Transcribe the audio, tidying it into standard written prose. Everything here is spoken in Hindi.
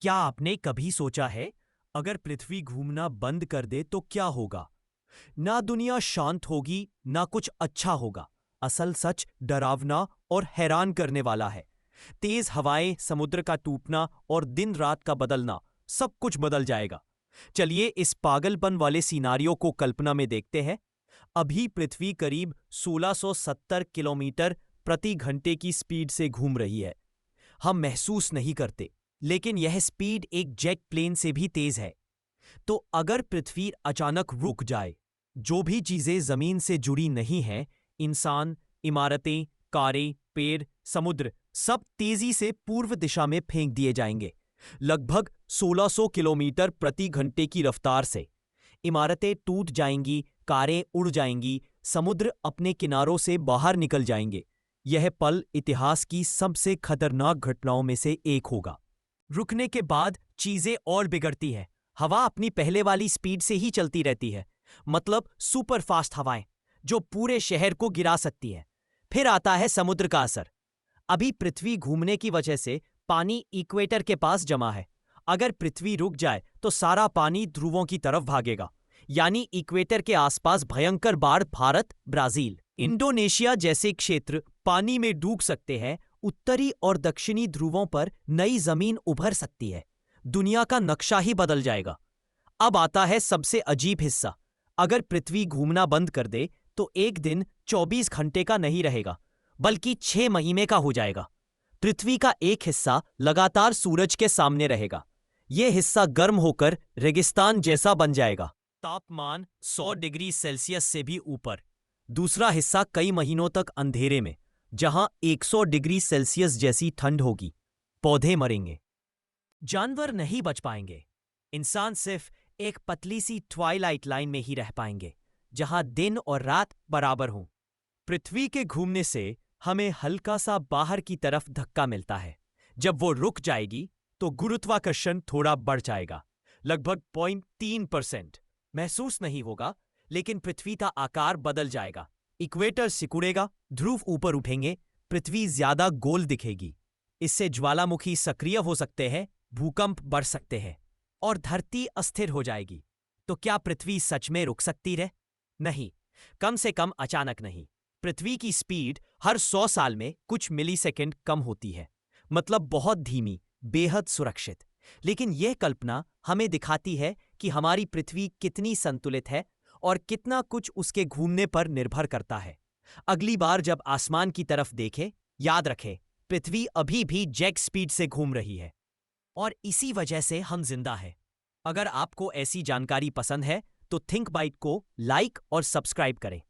क्या आपने कभी सोचा है, अगर पृथ्वी घूमना बंद कर दे तो क्या होगा? ना दुनिया शांत होगी, ना कुछ अच्छा होगा। असल सच डरावना और हैरान करने वाला है। तेज हवाएं, समुद्र का टूटना और दिन रात का बदलना, सब कुछ बदल जाएगा। चलिए इस पागलपन वाले सिनारियो को कल्पना में देखते हैं। अभी पृथ्वी करीब 1670 किलोमीटर प्रति घंटे की स्पीड से घूम रही है। हम महसूस नहीं करते, लेकिन यह स्पीड एक जेट प्लेन से भी तेज है। तो अगर पृथ्वी अचानक रुक जाए, जो भी चीजें जमीन से जुड़ी नहीं हैं, इंसान, इमारतें, कारें, पेड़, समुद्र, सब तेजी से पूर्व दिशा में फेंक दिए जाएंगे, लगभग 1600 किलोमीटर प्रति घंटे की रफ्तार से। इमारतें टूट जाएंगी, कारें उड़ जाएंगी, समुद्र अपने किनारों से बाहर निकल जाएंगे। यह पल इतिहास की सबसे खतरनाक घटनाओं में से एक होगा। रुकने के बाद चीजें और बिगड़ती हैं। हवा अपनी पहले वाली स्पीड से ही चलती रहती है, मतलब सुपर फास्ट हवाएं, जो पूरे शहर को गिरा सकती है। फिर आता है समुद्र का असर। अभी पृथ्वी घूमने की वजह से पानी इक्वेटर के पास जमा है। अगर पृथ्वी रुक जाए तो सारा पानी ध्रुवों की तरफ भागेगा, यानी इक्वेटर के आसपास भयंकर बाढ़ भारत, ब्राजील, इंडोनेशिया जैसे क्षेत्र पानी में डूब सकते हैं। उत्तरी और दक्षिणी ध्रुवों पर नई जमीन उभर सकती है। दुनिया का नक्शा ही बदल जाएगा। अब आता है सबसे अजीब हिस्सा। अगर पृथ्वी घूमना बंद कर दे तो एक दिन 24 घंटे का नहीं रहेगा, बल्कि 6 महीने का हो जाएगा। पृथ्वी का एक हिस्सा लगातार सूरज के सामने रहेगा। यह हिस्सा गर्म होकर रेगिस्तान जैसा बन जाएगा, तापमान 100 डिग्री सेल्सियस से भी ऊपर। दूसरा हिस्सा कई महीनों तक अंधेरे में, जहां 100 डिग्री सेल्सियस जैसी ठंड होगी। पौधे मरेंगे, जानवर नहीं बच पाएंगे। इंसान सिर्फ एक पतली सी ट्वाइलाइट लाइन में ही रह पाएंगे, जहां दिन और रात बराबर हों। पृथ्वी के घूमने से हमें हल्का सा बाहर की तरफ धक्का मिलता है। जब वो रुक जाएगी तो गुरुत्वाकर्षण थोड़ा बढ़ जाएगा, लगभग 0.3%। महसूस नहीं होगा, लेकिन पृथ्वी का आकार बदल जाएगा। इक्वेटर सिकुड़ेगा, ध्रुव ऊपर उठेंगे, पृथ्वी ज्यादा गोल दिखेगी। इससे ज्वालामुखी सक्रिय हो सकते हैं, भूकंप बढ़ सकते हैं और धरती अस्थिर हो जाएगी। तो क्या पृथ्वी सच में रुक सकती है? नहीं, कम से कम अचानक नहीं। पृथ्वी की स्पीड हर 100 साल में कुछ मिलीसेकंड कम होती है, मतलब बहुत धीमी, बेहद सुरक्षित। लेकिन यह कल्पना हमें दिखाती है कि हमारी पृथ्वी कितनी संतुलित है और कितना कुछ उसके घूमने पर निर्भर करता है। अगली बार जब आसमान की तरफ देखें, याद रखें, पृथ्वी अभी भी जेट स्पीड से घूम रही है और इसी वजह से हम जिंदा हैं। अगर आपको ऐसी जानकारी पसंद है तो थिंक बाइट को लाइक और सब्सक्राइब करें।